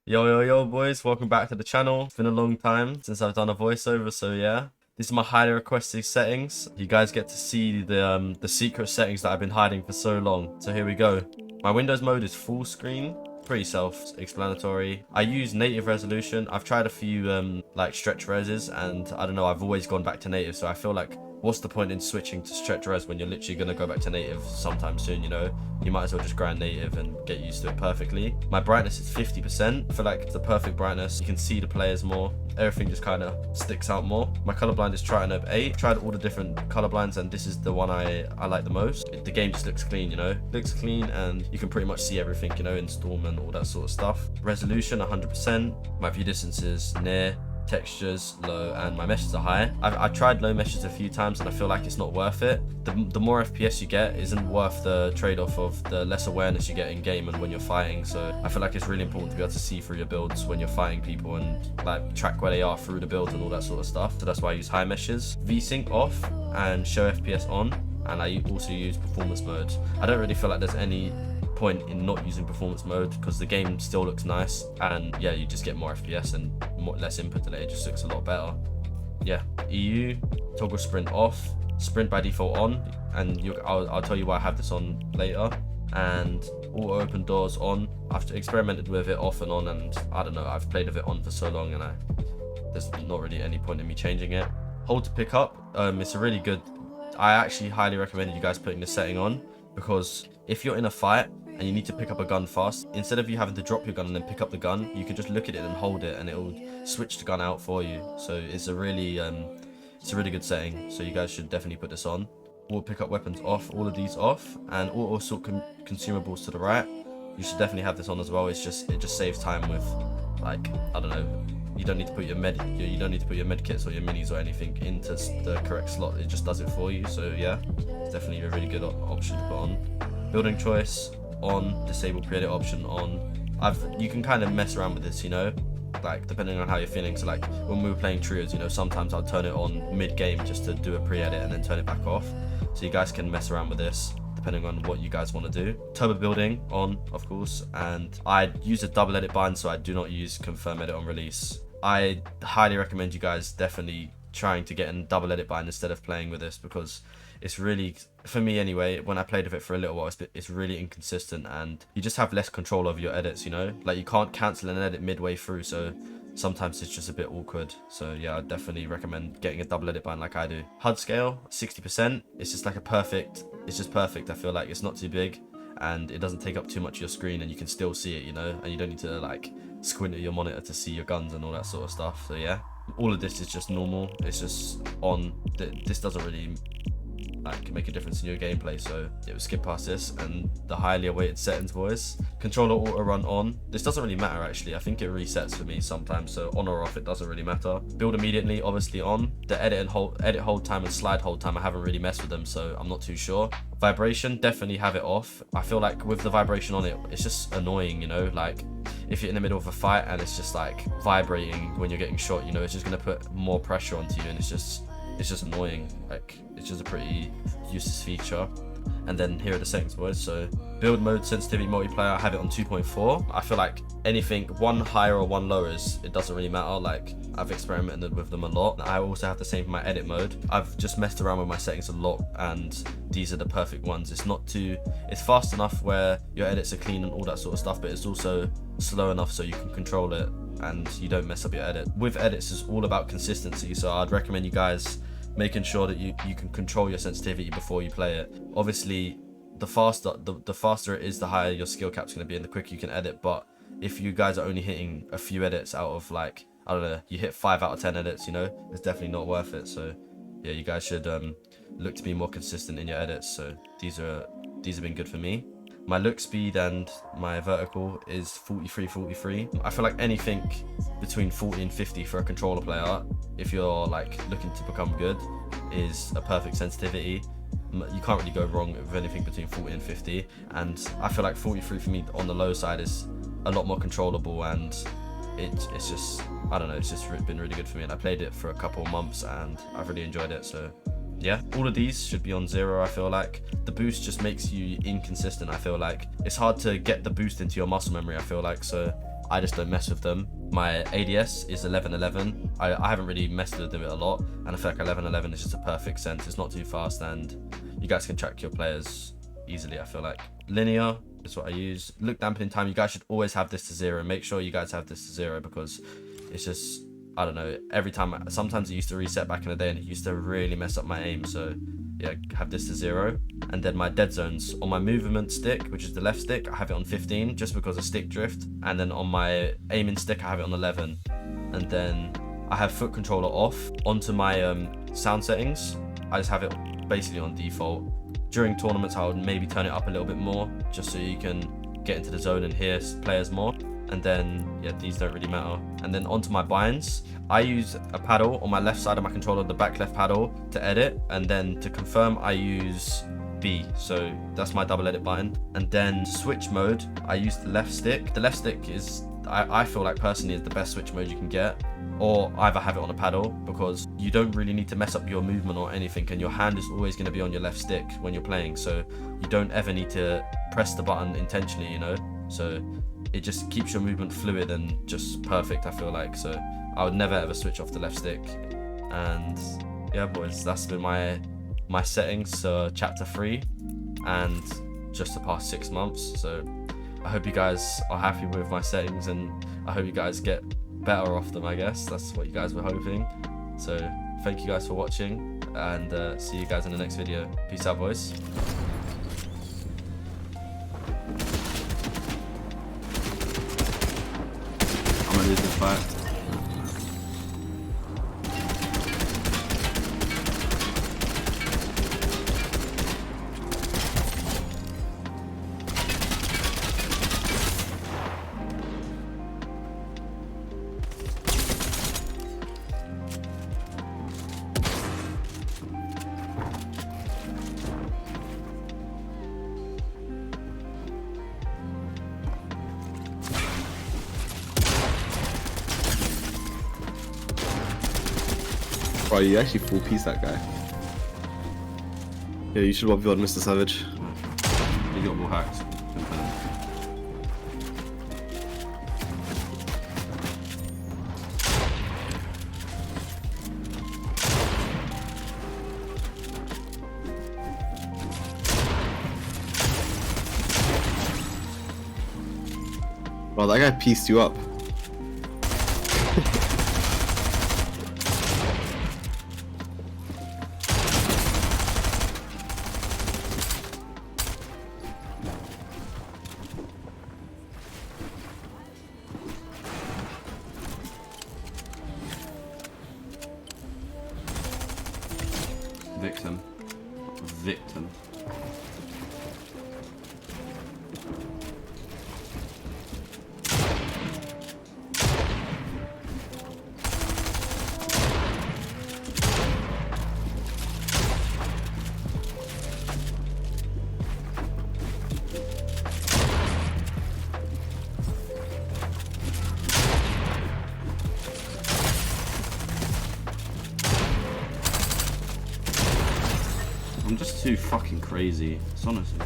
Yo, boys, welcome back to the channel. It's been a long time since I've done a voiceover, so yeah. This is my highly requested settings. You guys get to see the secret settings that I've been hiding for so long. So here we go. My Windows mode is full screen. Pretty self-explanatory. I use native resolution. I've tried a few like stretch reses, and I don't know, I've always gone back to native, so I feel like what's the point in switching to stretch res when you're literally going to go back to native sometime soon, you know? You might as well just grind native and get used to it perfectly. My brightness is 50%. I feel like it's the perfect brightness. You can see the players more. Everything just kind of sticks out more. My color blind is Triton 8. Tried all the different color blinds, and this is the one I like the most. The game just looks clean, you know? Looks clean, and you can pretty much see everything, you know, in Storm and all that sort of stuff. Resolution 100%. My view distance is near. Textures low, and my meshes are high. I've tried low meshes a few times, and I feel like it's not worth it. The more FPS you get isn't worth the trade-off of the less awareness you get in game and when you're fighting. So I feel like it's really important to be able to see through your builds when you're fighting people and like track where they are through the build and all that sort of stuff. So that's why I use high meshes. VSync off and show FPS on, and I also use performance mode. I don't really feel like there's any point in not using performance mode because the game still looks nice, and yeah, you just get more FPS and less input delay. It just looks a lot better. Yeah, EU toggle sprint off, sprint by default on, and I'll tell you why I have this on later. And auto open doors on. I've experimented with it off and on, and I don't know, I've played with it on for so long, and there's not really any point in me changing it. Hold to pick up. It's a really good. I actually highly recommend you guys putting this setting on, because if you're in a fight and you need to pick up a gun fast, instead of you having to drop your gun and then pick up the gun, you can just look at it and hold it, and it will switch the gun out for you. So it's a really good setting. So you guys should definitely put this on. Auto pick up weapons off, all of these off, and auto sort consumables to the right. You should definitely have this on as well. It just saves time with, like, I don't know. You don't need to put your you don't need to put your med kits or your minis or anything into the correct slot. It just does it for you. So yeah, it's definitely a really good option to put on. Building choice on, disable pre-edit option on. You can kind of mess around with this, you know, like depending on how you're feeling. So like when we were playing trios, you know, sometimes I'll turn it on mid-game just to do a pre-edit and then turn it back off. So you guys can mess around with this depending on what you guys want to do. Turbo building on, of course, and I use a double edit bind, so I do not use confirm edit on release. I highly recommend you guys definitely trying to get in double edit bind instead of playing with this, because it's really, for me anyway, when I played with it for a little while, it's really inconsistent, and you just have less control over your edits, you know? Like you can't cancel an edit midway through, so sometimes it's just a bit awkward. So yeah, I definitely recommend getting a double edit bind like I do. Hud scale 60%. It's just like it's just perfect. I feel like it's not too big, and it doesn't take up too much of your screen, and you can still see it, you know, and you don't need to like squint at your monitor to see your guns and all that sort of stuff. So yeah, all of this is just normal. It's just on. This doesn't really like make a difference in your gameplay, so it will skip past this. And the highly awaited settings, boys. Controller auto run on. This doesn't really matter actually. I think it resets for me sometimes, so on or off it doesn't really matter. Build immediately, obviously on. The edit hold time and slide hold time, I haven't really messed with them, so I'm not too sure. Vibration, definitely have it off. I feel like with the vibration on it, it's just annoying, you know, like if you're in the middle of a fight and it's just like vibrating when you're getting shot, you know, it's just gonna put more pressure onto you, and it's just annoying. Like it's just a pretty useless feature. And then here are the settings, boys. So build mode sensitivity multiplayer, I have it on 2.4. I feel like anything one higher or one lower it doesn't really matter. Like I've experimented with them a lot. I also have the same for my edit mode. I've just messed around with my settings a lot, and these are the perfect ones. It's fast enough where your edits are clean and all that sort of stuff, but it's also slow enough so you can control it and you don't mess up your edit. With edits, it's all about consistency, so I'd recommend you guys making sure that you can control your sensitivity before you play it. Obviously, the faster it is, the higher your skill cap's going to be and the quicker you can edit. But if you guys are only hitting a few edits out of, like, I don't know, you hit 5 out of 10 edits, you know, it's definitely not worth it. So yeah, you guys should look to be more consistent in your edits. So these have been good for me. My look speed and my vertical is 43. I feel like anything between 40 and 50 for a controller player, if you're like looking to become good, is a perfect sensitivity. You can't really go wrong with anything between 40 and 50. And I feel like 43 for me on the low side is a lot more controllable, and it's just, I don't know, it's just been really good for me. And I played it for a couple of months and I've really enjoyed it. So yeah, all of these should be on 0. I feel like the boost just makes you inconsistent. I feel like it's hard to get the boost into your muscle memory, I feel like. So I just don't mess with them. My ADS is 1111. I haven't really messed with it a lot, and I feel like 1111 is just a perfect sense. It's not too fast, and you guys can track your players easily, I feel like. Linear is what I use. Look dampening time, you guys should always have this to 0. Make sure you guys have this to 0, because it's just, I don't know, every time, sometimes it used to reset back in the day and it used to really mess up my aim. So yeah, have this to 0. And then my dead zones on my movement stick, which is the left stick, I have it on 15 just because of stick drift. And then on my aiming stick, I have it on 11. And then I have foot controller off. Onto my sound settings, I just have it basically on default. During tournaments, I would maybe turn it up a little bit more just so you can get into the zone and hear players more. And then yeah, these don't really matter. And then onto my binds, I use a paddle on my left side of my controller, the back left paddle, to edit. And then to confirm, I use B, so that's my double edit button. And then switch mode, I use the left stick. The left stick is, I feel like personally, is the best switch mode you can get, or either have it on a paddle, because you don't really need to mess up your movement or anything, and your hand is always going to be on your left stick when you're playing, so you don't ever need to press the button intentionally, you know. So it just keeps your movement fluid and just perfect, I feel like. So I would never ever switch off the left stick. And yeah, boys, that's been my settings, chapter 3, and just the past 6 months. So I hope you guys are happy with my settings, and I hope you guys get better off them, I guess. That's what you guys were hoping. So thank you guys for watching, and see you guys in the next video. Peace out, boys. I'm gonna lose this fight. Bro, you actually full piece that guy. Yeah, you should have built Mr. Savage. You got more hacks. Bro, that guy pieced you up. Victim. I'm just too fucking crazy. It's honestly.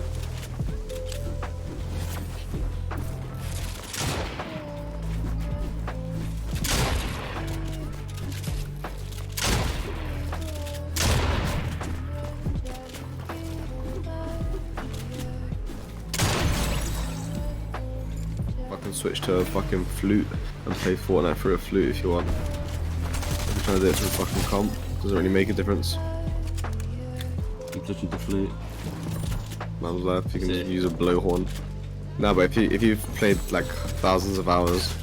Fucking switch to a fucking flute and play Fortnite through a flute if you want. If you're trying to do it through fucking comp, doesn't really make a difference. I'm touching the flute. Man's life, you can just use a blowhorn. No, but if you've played like thousands of hours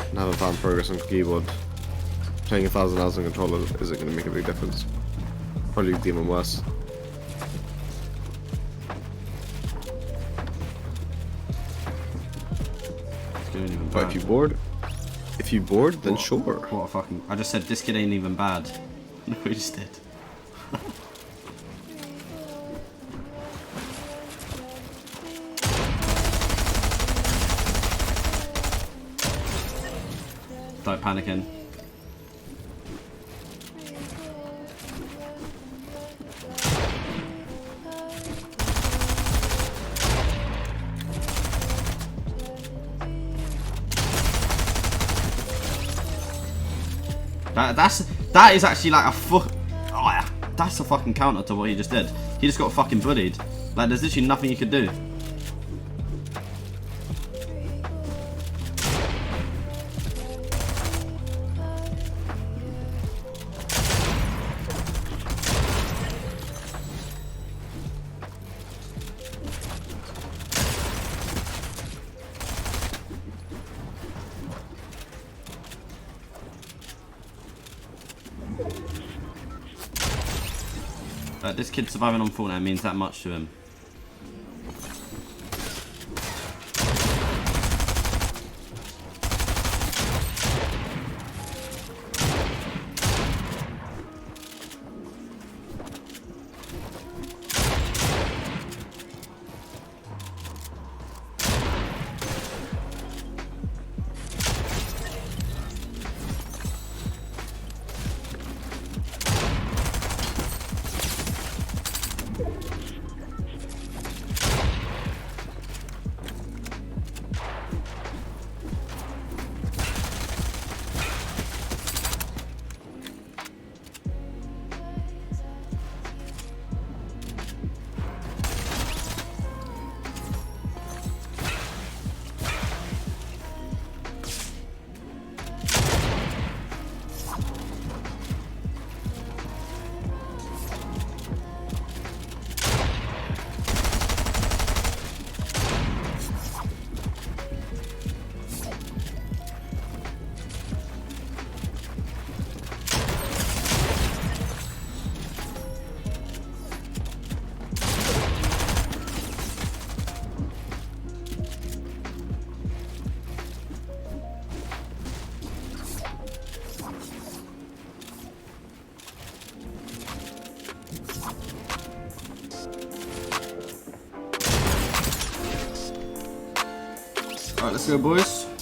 and haven't found progress on keyboard, playing 1,000 hours on controller isn't going to make a big difference. Probably even worse. But if you bored, then sure. What a fucking... I just said this kid ain't even bad. No, we just did. Start panicking. That is actually like a oh, yeah, that's a fucking counter to what he just did. He just got fucking bullied. Like, there's literally nothing he could do. This kid surviving on Fortnite means that much to him. Alright, let's go, boys.